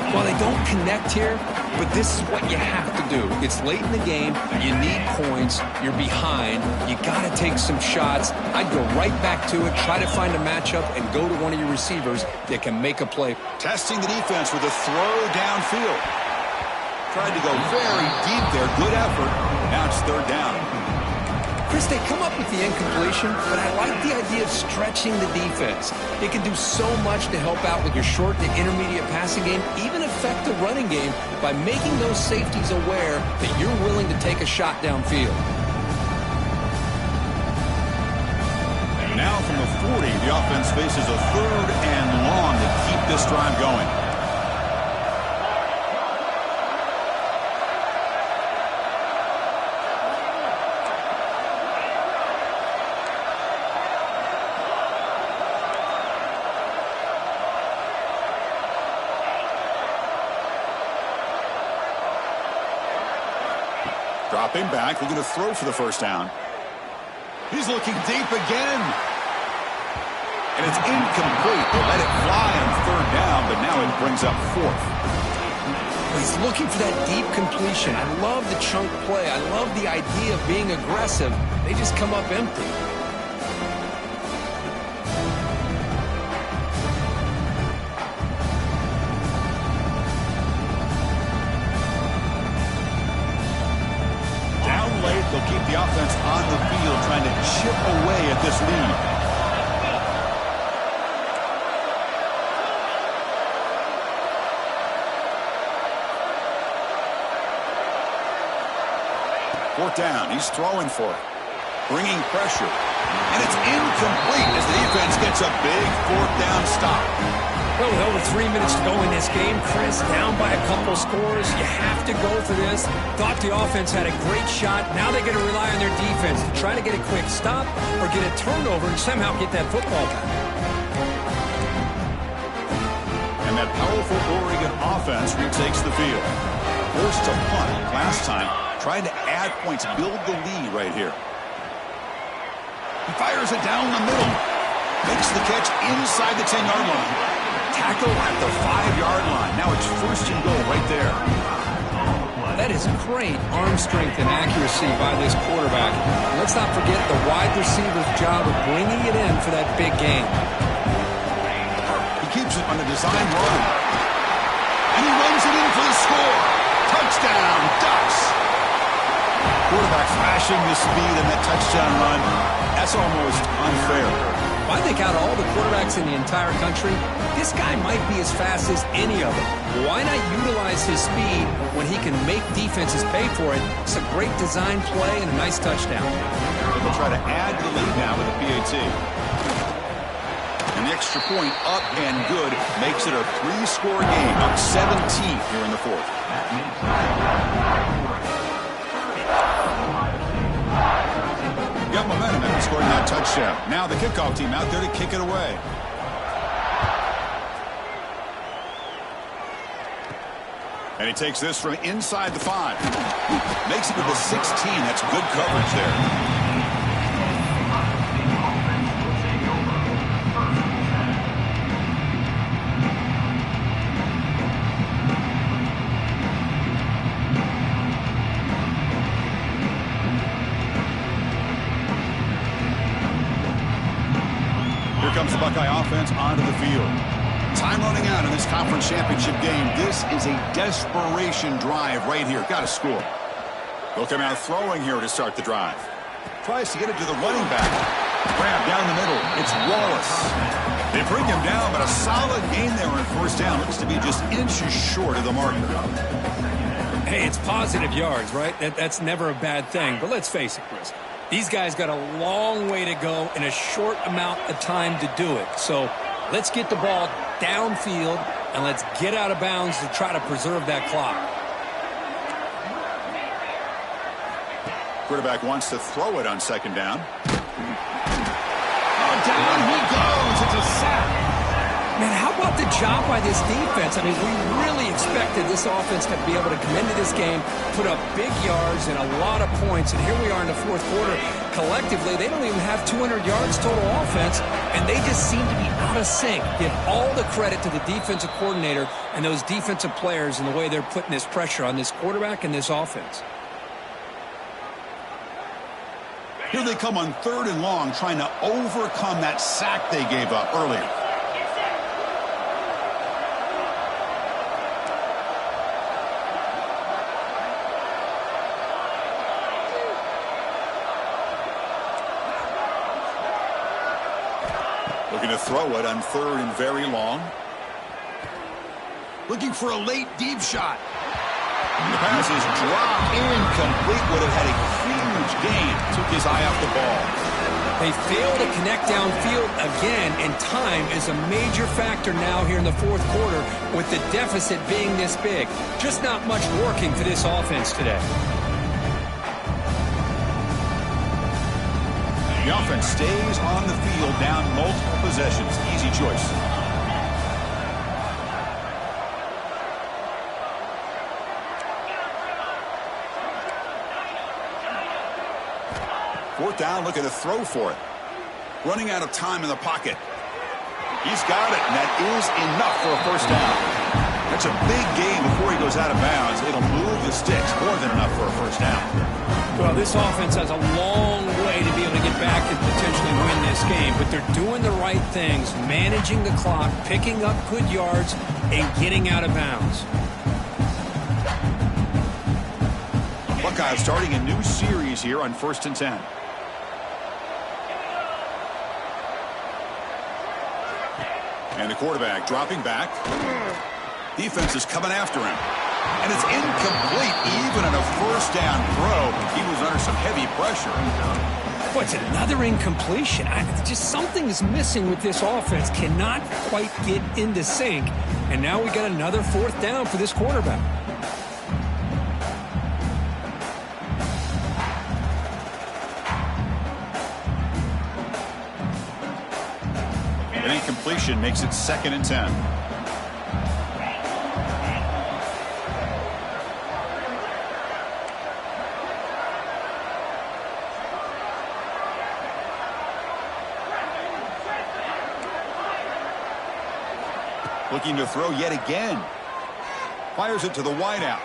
Well, they don't connect here, but this is what you have to do. It's late in the game. You need points. You're behind. You got to take some shots. I'd go right back to it, try to find a matchup, and go to one of your receivers that can make a play. Testing the defense with a throw downfield. Tried to go very deep there. Good effort. Now it's third down. Chris, they come up with the incompletion, but I like the idea of stretching the defense. It can do so much to help out with your short to intermediate passing game, even affect the running game by making those safeties aware that you're willing to take a shot downfield. Now from the 40, the offense faces a third and long to keep this drive going. Dropping back, looking to throw for the first down. He's looking deep again. And it's incomplete. They let it fly on third down, but now it brings up fourth. He's looking for that deep completion. I love the chunk play. I love the idea of being aggressive. They just come up empty. They'll keep the offense on the field, trying to chip away at this lead. Fourth down, he's throwing for it. Bringing pressure. And it's incomplete as the defense gets a big fourth down stop. Well, with over 3 minutes to go in this game, Chris, down by a couple scores, you have to go for this. Thought the offense had a great shot. Now they're going to rely on their defense to try to get a quick stop or get a turnover and somehow get that football back. And that powerful Oregon offense retakes the field. Forced to punt last time, trying to add points, build the lead right here. He fires it down the middle. Makes the catch inside the 10-yard line. Tackle at the 5-yard line. Now it's first and goal right there. That is great arm strength and accuracy by this quarterback. Let's not forget the wide receiver's job of bringing it in for that big game. He keeps it on the design run. And he runs it in for the score. Touchdown, Ducks. Quarterback flashing the speed in that touchdown run. That's almost unfair. I think out of all the quarterbacks in the entire country, this guy might be as fast as any of them. Why not utilize his speed when he can make defenses pay for it? It's a great design play and a nice touchdown. They'll try to add to the lead now with a PAT. And the extra point up and good makes it a 3-score game. Up 17 here in the fourth. Got momentum after scoring that touchdown. Now the kickoff team out there to kick it away. And he takes this from inside the 5. Makes it to the 16. That's good coverage there. Comes the Buckeye offense onto the field. Time running out in this conference championship game. This is a desperation drive right here. Got to score. They'll come out throwing here to start the drive. Tries to get it to the running back. Grab down the middle. It's Wallace. They bring him down, but a solid gain there on first down. Looks to be just inches short of the marker. Hey, it's positive yards, right? That's never a bad thing. But let's face it, Chris. These guys got a long way to go in a short amount of time to do it. So let's get the ball downfield and let's get out of bounds to try to preserve that clock. Quarterback wants to throw it on second down. Oh, down he goes. It's a sack. Man, how about the job by this defense? I mean, we really expected this offense to be able to come into this game, put up big yards and a lot of points, and here we are in the fourth quarter. Collectively, they don't even have 200 yards total offense, and they just seem to be out of sync. Give all the credit to the defensive coordinator and those defensive players and the way they're putting this pressure on this quarterback and this offense. Here they come on 3rd and long, trying to overcome that sack they gave up earlier. Looking to throw it on 3rd and very long. Looking for a late deep shot. The pass is dropped incomplete. Would have had a huge gain. Took his eye off the ball. They fail to connect downfield again, and time is a major factor now here in the fourth quarter with the deficit being this big. Just not much working for this offense today. The offense stays on the field down multiple possessions. Easy choice. Fourth down, looking to throw for it. Running out of time in the pocket. He's got it, and that is enough for a first down. That's a big gain before he goes out of bounds. It'll move the sticks, more than enough for a first down. Well, this offense has a long way to be able to get back and potentially win this game, but they're doing the right things, managing the clock, picking up good yards, and getting out of bounds. Buckeyes starting a new series here on 1st and 10. And the quarterback dropping back. Defense is coming after him. And it's incomplete even on a first down throw. He was under some heavy pressure. What's another incompletion? Just something is missing with this offense. Cannot quite get into sync. And now we got another 4th down for this quarterback. An incompletion makes it 2nd and 10. Looking to throw yet again. Fires it to the wideout.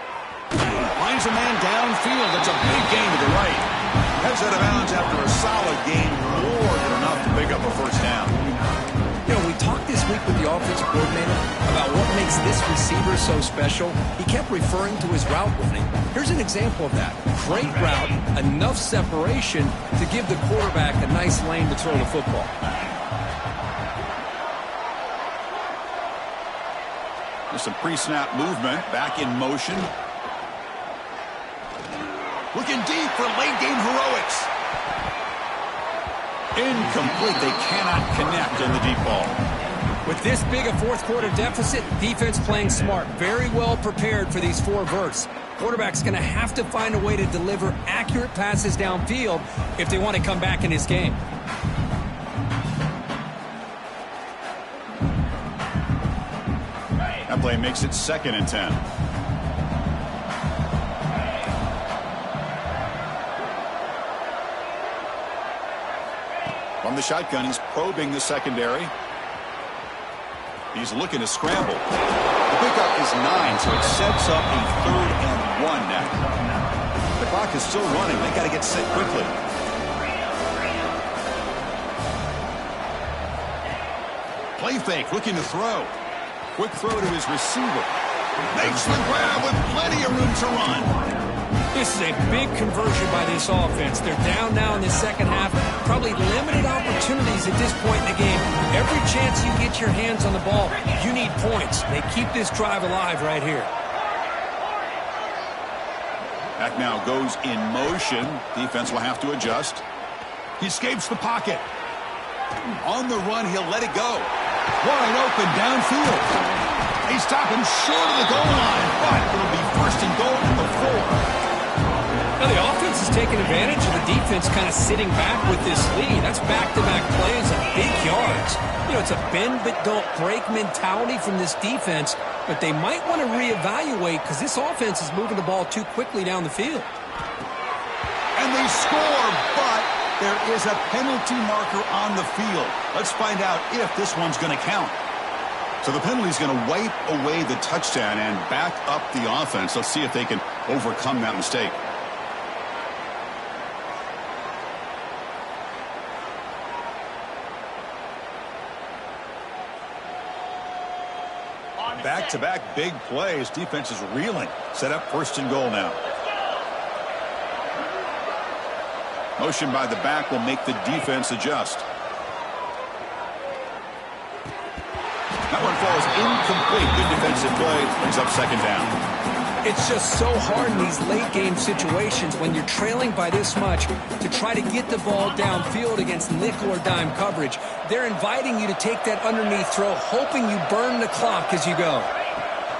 Finds a man downfield. That's a big gain to the right. Heads out of bounds after a solid gain. More than enough to pick up a first down. You know, we talked this week with the offensive coordinator about what makes this receiver so special. He kept referring to his route running. Here's an example of that. Great route, enough separation to give the quarterback a nice lane to throw the football. There's some pre-snap movement. Back in motion. Looking deep for late-game heroics. Incomplete. They cannot connect on the deep ball. With this big a fourth quarter deficit, defense playing smart. Very well prepared for these 4 verts. Quarterback's going to have to find a way to deliver accurate passes downfield if they want to come back in this game. That play makes it 2nd and 10. From the shotgun, he's probing the secondary. He's looking to scramble. The pickup is 9, so it sets up a 3rd and 1 now. The clock is still running. They got to get set quickly. Play fake, looking to throw. Quick throw to his receiver. Makes the grab with plenty of room to run. This is a big conversion by this offense. They're down now in the second half. Probably limited opportunities at this point in the game. Every chance you get your hands on the ball, you need points. They keep this drive alive right here. Back now goes in motion. Defense will have to adjust. He escapes the pocket. On the run, he'll let it go. Wide open downfield. They stop him short of the goal line, but it'll be 1st and goal at the 4. Now the offense is taking advantage of the defense kind of sitting back with this lead. That's back-to-back plays of big yards. You know, it's a bend-but-don't-break mentality from this defense, but they might want to reevaluate because this offense is moving the ball too quickly down the field. And they score, but there is a penalty marker on the field. Let's find out if this one's going to count. So the penalty is going to wipe away the touchdown and back up the offense. Let's see if they can overcome that mistake. Back-to-back big plays. Defense is reeling. Set up first and goal now. Motion by the back will make the defense adjust. That one falls incomplete. Good defensive play. Brings up second down. It's just so hard in these late-game situations when you're trailing by this much to try to get the ball downfield against nickel or dime coverage. They're inviting you to take that underneath throw, hoping you burn the clock as you go.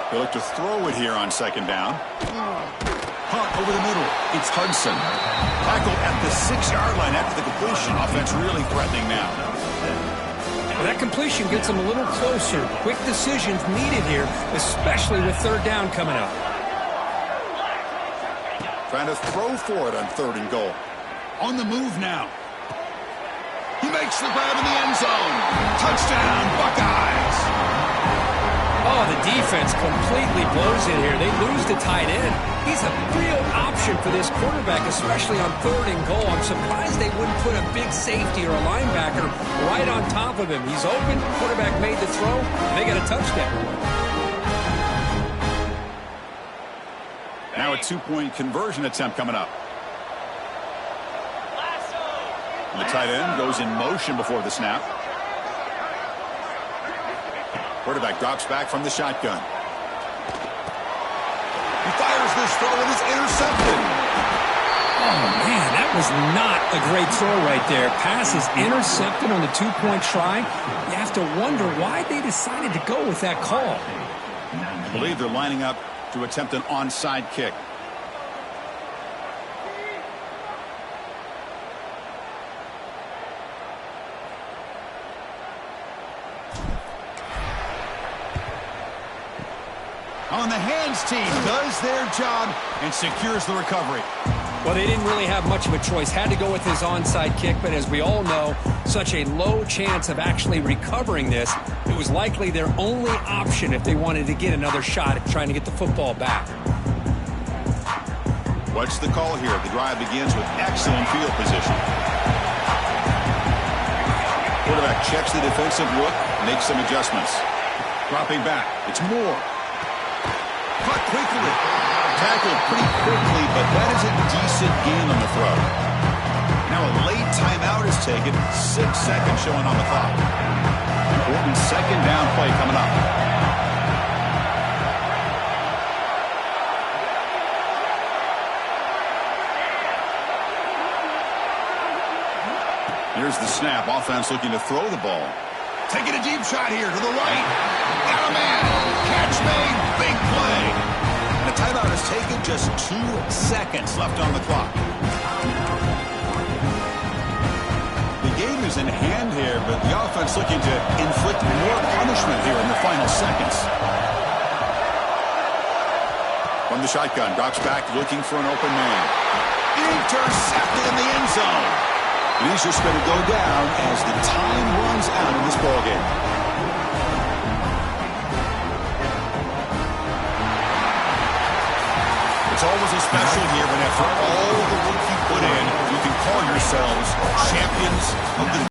They look to throw it here on second down. Hunt over the middle. It's Hudson. Tackle at the 6-yard line after the completion. Offense really threatening now. Well, that completion gets them a little closer. Quick decisions needed here, especially with third down coming up. Trying to throw for it on third and goal. On the move now. He makes the grab in the end zone. Touchdown, Buckeyes. Oh, the defense completely blows it here. They lose the tight end. He's a real option for this quarterback, especially on third and goal. I'm surprised they wouldn't put a big safety or a linebacker right on top of him. He's open. Quarterback made the throw. And they got a touchdown. Now a 2-point conversion attempt coming up. And the tight end goes in motion before the snap. Quarterback drops back from the shotgun. He fires this throw and it's intercepted. Oh, man, that was not a great throw right there. Pass is intercepted on the 2-point try. You have to wonder why they decided to go with that call. I believe they're lining up to attempt an onside kick. On the hands team does their job and secures the recovery. Well, they didn't really have much of a choice. Had to go with his onside kick, but as we all know, such a low chance of actually recovering this. It was likely their only option if they wanted to get another shot at trying to get the football back. What's the call here? The drive begins with excellent field position. Quarterback checks the defensive look, makes some adjustments. Dropping back. It's Moore. Caught quickly. Tackled pretty quickly, but that is a decent gain on the throw. Now a late timeout is taken. 6 seconds showing on the clock. Important second down play coming up. Here's the snap. Offense looking to throw the ball. Taking a deep shot here to the right. Got a man. Catch made. Big play. And the timeout is taken. Just 2 seconds left on the clock. The game is in hand here, but the offense looking to inflict more punishment here in the final seconds. From the shotgun, drops back looking for an open man. Intercepted in the end zone. And he's just going to go down as the time runs out in this ballgame. It's always a special year when after all the work you put in, you can call yourselves champions of the